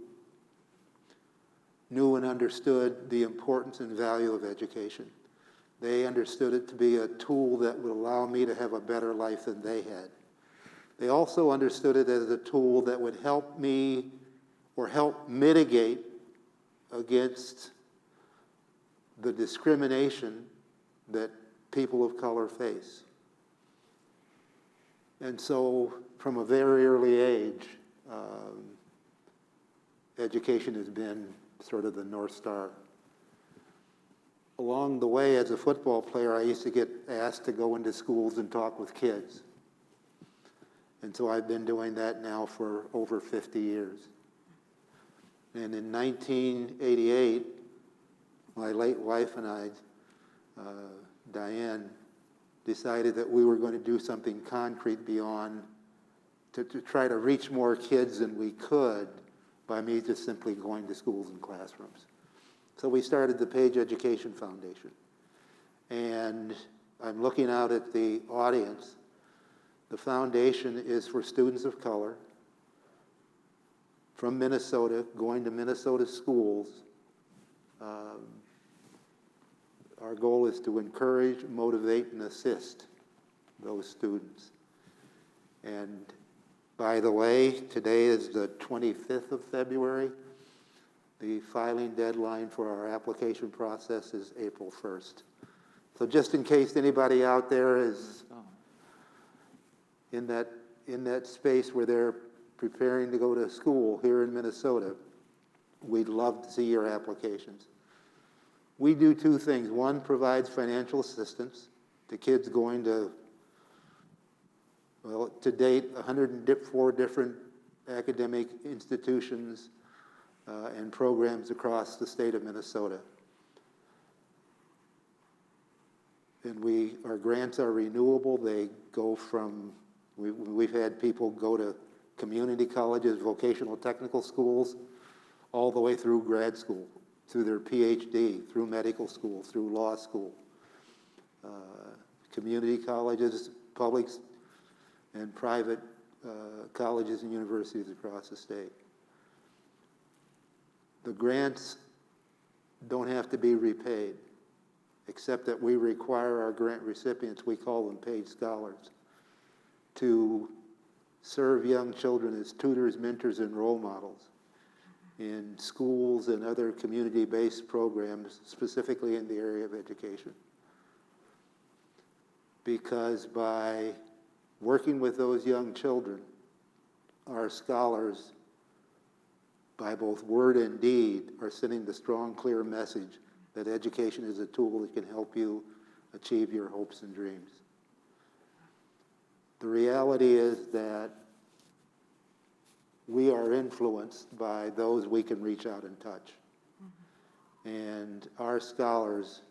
knew and understood the importance and value of education. They understood it to be a tool that would allow me to have a better life than they had. They also understood it as a tool that would help me or help mitigate against the discrimination that people of color face. And so from a very early age, education has been sort of the North Star. Along the way, as a football player, I used to get asked to go into schools and talk with kids. And so I've been doing that now for over 50 years. And in 1988, my late wife and I, Diane, decided that we were going to do something concrete beyond to try to reach more kids than we could by me just simply going to schools and classrooms. So we started the Page Education Foundation. And I'm looking out at the audience. The foundation is for students of color from Minnesota, going to Minnesota schools. Our goal is to encourage, motivate, and assist those students. And by the way, today is the 25th of February. The filing deadline for our application process is April 1st. So just in case anybody out there is in that space where they're preparing to go to school here in Minnesota, we'd love to see your applications. We do two things. One provides financial assistance to kids going to, well, to date, 104 different academic institutions and programs across the state of Minnesota. And our grants are renewable. They go from, we've had people go to community colleges, vocational technical schools, all the way through grad school, through their PhD, through medical school, through law school. Community colleges, public and private colleges and universities across the state. The grants don't have to be repaid, except that we require our grant recipients, we call them paid scholars, to serve young children as tutors, mentors, and role models in schools and other community-based programs, specifically in the area of education. Because by working with those young children, our scholars, by both word and deed, are sending the strong, clear message that education is a tool that can help you achieve your hopes and dreams. The reality is that we are influenced by those we can reach out and touch. And our scholars,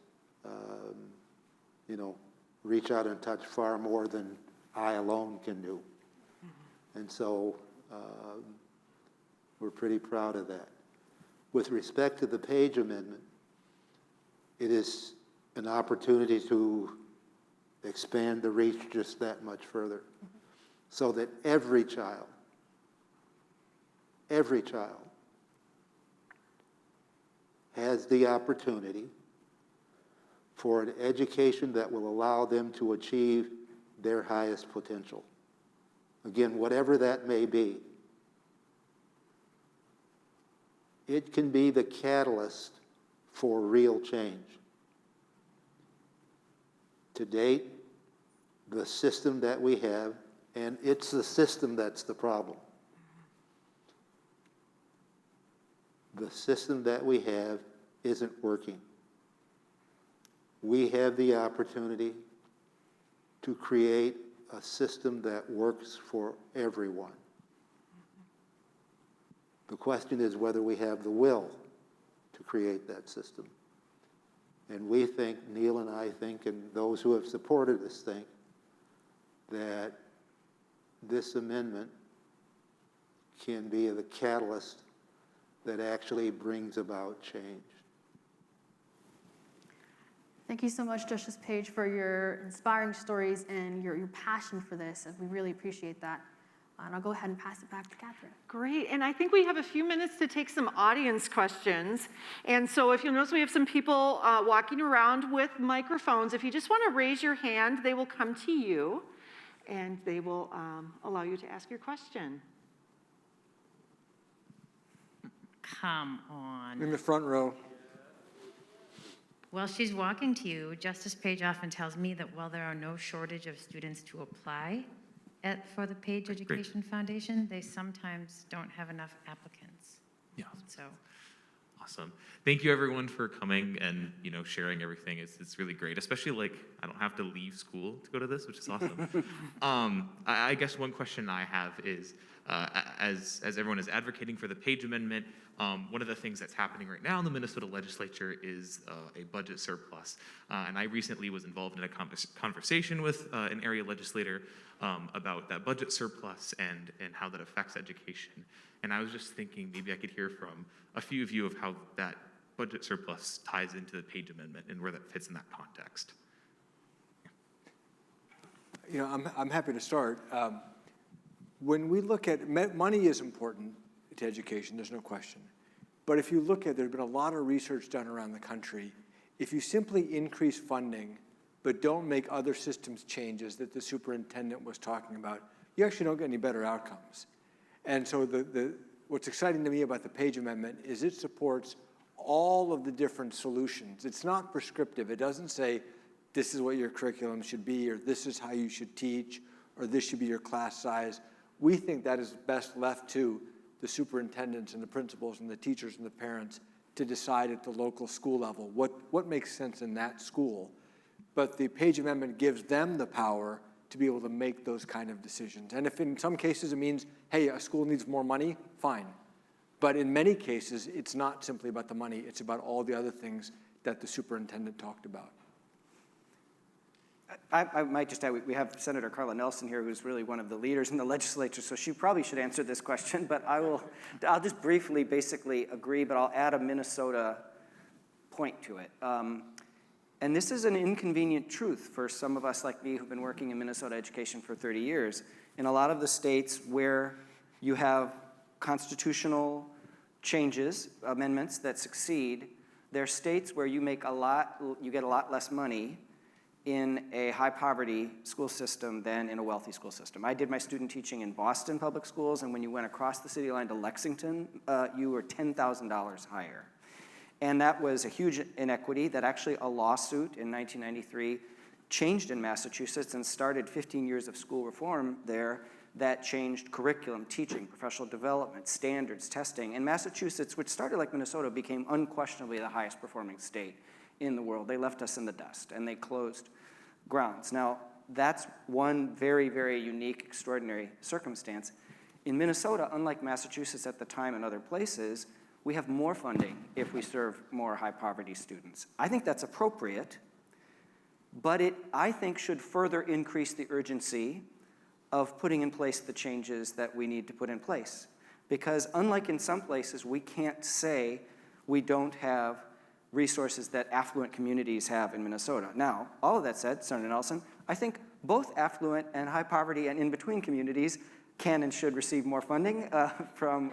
reach out and touch far more than I alone can do. And so we're pretty proud of that. With respect to the Page Amendment, it is an opportunity to expand the reach just that much further. so that every child has the opportunity for an education that will allow them to achieve their highest potential. Again, whatever that may be. It can be the catalyst for real change. To date, the system that we have, and it's the system that's the problem. The system that we have isn't working. We have the opportunity to create a system that works for everyone. The question is whether we have the will to create that system. And we think, Neel and I think, and those who have supported us think, that this amendment can be the catalyst that actually brings about change. Thank you so much, Justice Page, for your inspiring stories and your passion for this. And we really appreciate that. And I'll go ahead and pass it back to Catherine. Great, and I think we have a few minutes to take some audience questions. And so if you'll notice, we have some people walking around with microphones. If you just want to raise your hand, they will come to you, and they will allow you to ask your question. Come on. In the front row. While she's walking to you, Justice Page often tells me that while there are no shortage of students to apply for the Page Education Foundation, they sometimes don't have enough applicants. Yeah. So, Awesome. Thank you everyone for coming and sharing everything. It's really great, especially like I don't have to leave school to go to this, which is awesome. I guess one question I have is, as everyone is advocating for the Page Amendment, one of the things that's happening right now in the Minnesota legislature is a budget surplus. And I recently was involved in a conversation with an area legislator about that budget surplus and how that affects education. And I was just thinking maybe I could hear from a few of you of how that budget surplus ties into the Page Amendment and where that fits in that context. I'm happy to start. When we look at, money is important to education, there's no question. But if you look at, there's been a lot of research done around the country. If you simply increase funding, but don't make other systems changes that the superintendent was talking about, you actually don't get any better outcomes. And so what's exciting to me about the Page Amendment is it supports all of the different solutions. It's not prescriptive. It doesn't say, this is what your curriculum should be, or this is how you should teach, or this should be your class size. We think that is best left to the superintendents and the principals and the teachers and the parents to decide at the local school level what makes sense in that school. But the Page Amendment gives them the power to be able to make those kind of decisions. And if in some cases it means, hey, a school needs more money, fine. But in many cases, it's not simply about the money, it's about all the other things that the superintendent talked about. I might just add, we have Senator Carla Nelson here, who's really one of the leaders in the legislature, so she probably should answer this question, but I'll just briefly basically agree, but I'll add a Minnesota point to it. And this is an inconvenient truth for some of us like me who've been working in Minnesota education for 30 years. In a lot of the states where you have constitutional changes, amendments that succeed, there are states where you get a lot less money in a high poverty school system than in a wealthy school system. I did my student teaching in Boston public schools, and when you went across the city line to Lexington, you were $10,000 higher. And that was a huge inequity that actually a lawsuit in 1993 changed in Massachusetts and started 15 years of school reform there that changed curriculum, teaching, professional development, standards, testing. And Massachusetts, which started like Minnesota, became unquestionably the highest performing state in the world. They left us in the dust and they closed grounds. Now, that's one very, very unique, extraordinary circumstance. In Minnesota, unlike Massachusetts at the time and other places, we have more funding if we serve more high poverty students. I think that's appropriate, but it, I think, should further increase the urgency of putting in place the changes that we need to put in place. Because unlike in some places, we can't say we don't have resources that affluent communities have in Minnesota. Now, all of that said, Senator Nelson, I think both affluent and high poverty and in-between communities can and should receive more funding from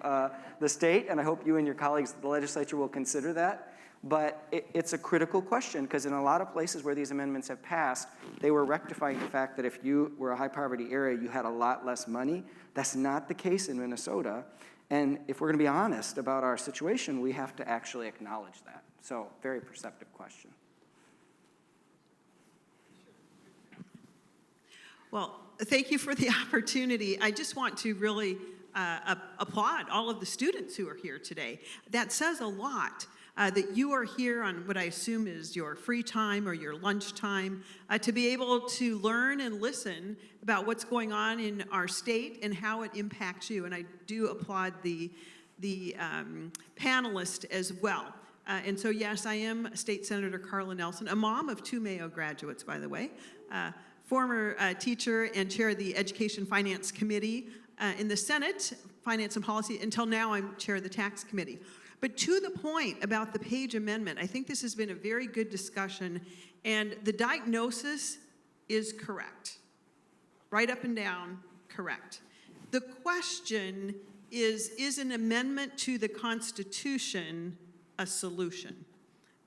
the state, and I hope you and your colleagues at the legislature will consider that. But it's a critical question, because in a lot of places where these amendments have passed, they were rectifying the fact that if you were a high poverty area, you had a lot less money. That's not the case in Minnesota. And if we're gonna be honest about our situation, we have to actually acknowledge that. So, very perceptive question. Well, thank you for the opportunity. I just want to really applaud all of the students who are here today. That says a lot. That you are here on what I assume is your free time or your lunch time to be able to learn and listen about what's going on in our state and how it impacts you. And I do applaud the panelists as well. And so, yes, I am State Senator Carla Nelson, a mom of 2 Mayo graduates, by the way, former teacher and chair of the Education Finance Committee in the Senate, Finance and Policy. Until now, I'm chair of the Tax Committee. But to the point about the Page Amendment, I think this has been a very good discussion, and the diagnosis is correct. Right up and down, correct. The question is an amendment to the Constitution a solution?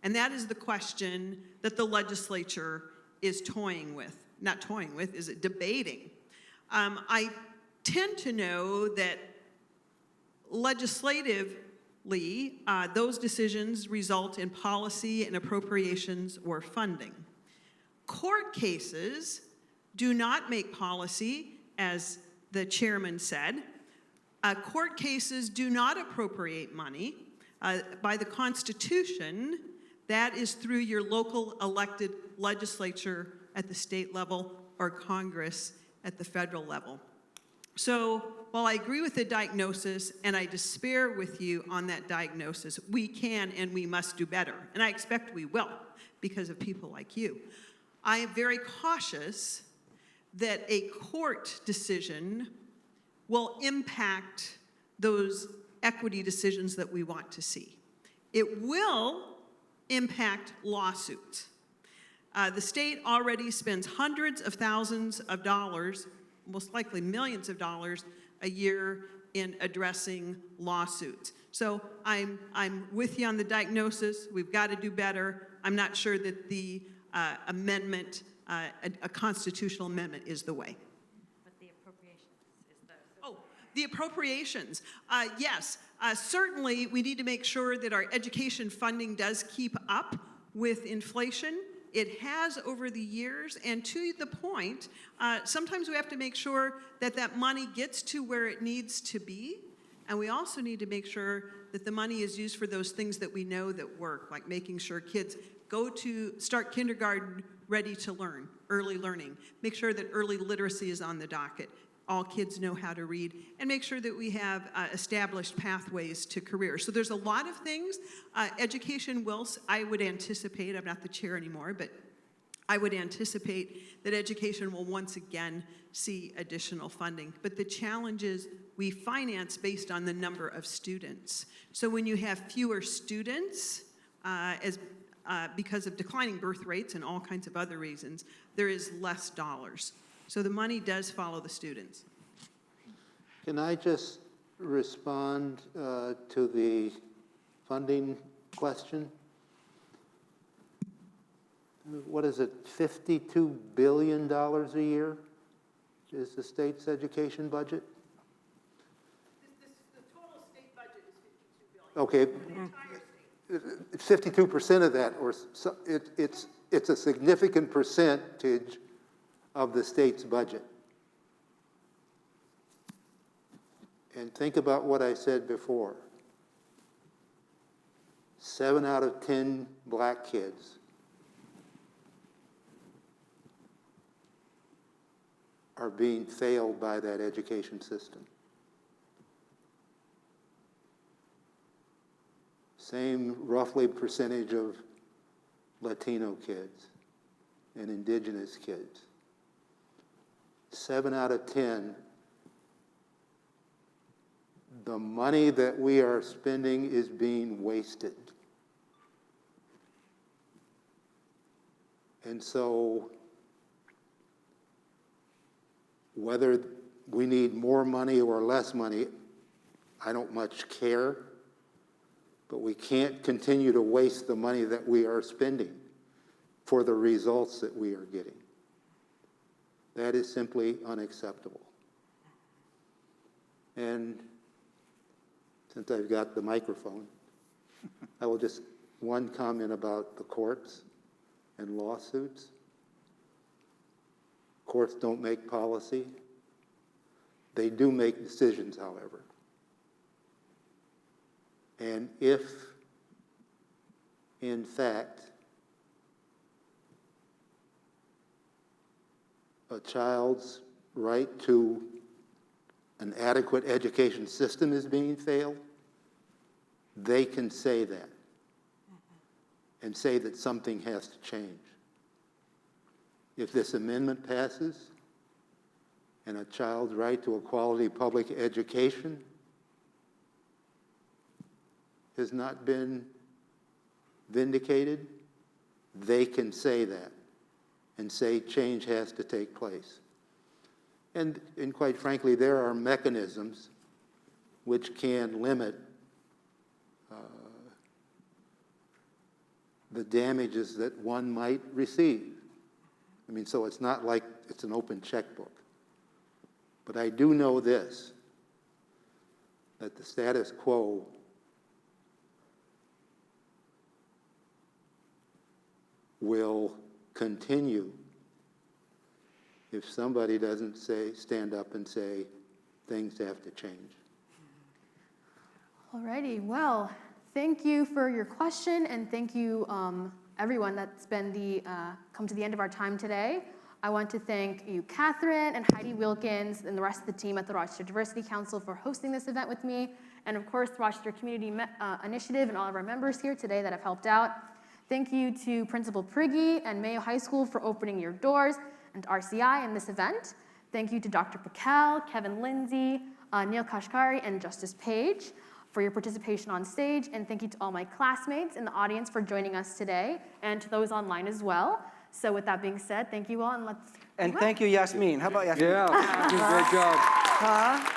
And that is the question that the legislature is toying with. Not toying with, is it debating? I tend to know that legislatively, those decisions result in policy and appropriations or funding. Court cases do not make policy, as the chairman said. Court cases do not appropriate money. By the Constitution, that is through your local elected legislature at the state level or Congress at the federal level. So while I agree with the diagnosis and I despair with you on that diagnosis, we can and we must do better. And I expect we will because of people like you. I am very cautious that a court decision will impact those equity decisions that we want to see. It will impact lawsuits. The state already spends hundreds of thousands of dollars, most likely millions of dollars a year in addressing lawsuits. So I'm with you on the diagnosis. We've got to do better. I'm not sure that the amendment, a constitutional amendment, is the way. But the appropriations is the... Oh, the appropriations. Yes, certainly we need to make sure that our education funding does keep up with inflation. It has over the years, and to the point, sometimes we have to make sure that that money gets to where it needs to be, and we also need to make sure that the money is used for those things that we know that work, like making sure kids start kindergarten ready to learn, early learning, make sure that early literacy is on the docket, all kids know how to read, and make sure that we have established pathways to career. So there's a lot of things. Education will, I would anticipate, I'm not the chair anymore, but I would anticipate that education will once again see additional funding. But the challenge is we finance based on the number of students. So when you have fewer students, because of declining birth rates and all kinds of other reasons, there is less dollars. So the money does follow the students. Can I just respond to the funding question? What is it, $52 billion a year is the state's education budget? The total state budget is $52 billion. Okay. It's 52% of that, or so, it's a significant percentage of the state's budget. And think about what I said before. 7 out of 10 black kids are being failed by that education system. Same roughly percentage of Latino kids and indigenous kids. 7 out of 10, the money that we are spending is being wasted. And so Whether we need more money or less money, I don't much care, but we can't continue to waste the money that we are spending for the results that we are getting. That is simply unacceptable. And since I've got the microphone, I will just, one comment about the courts and lawsuits. Courts don't make policy. They do make decisions, however. And if, in fact, a child's right to an adequate education system is being failed, they can say that and say that something has to change. If this amendment passes and a child's right to a quality public education has not been vindicated, they can say that and say change has to take place. And quite frankly, there are mechanisms which can limit the damages that one might receive. I mean, so it's not like it's an open checkbook. But I do know this, that the status quo will continue if somebody doesn't stand up and say things have to change. Alrighty, well, thank you for your question, and thank you everyone that's been come to the end of our time today. I want to thank you, Catherine and Heidi Wilkins, and the rest of the team at the Rochester Diversity Council for hosting this event with me, and of course, the Rochester Community Initiative and all of our members here today that have helped out. Thank you to Principal Prigge and Mayo High School for opening your doors, and to RCI in this event. Thank you to Dr. Paquel, Kevin Lindsey, Neel Kashkari, and Justice Page for your participation on stage, and thank you to all my classmates in the audience for joining us today, and to those online as well. So with that being said, thank you all, and let's... And thank you, Yasmin. How about Yasmin? Yeah, you did a great job. Huh?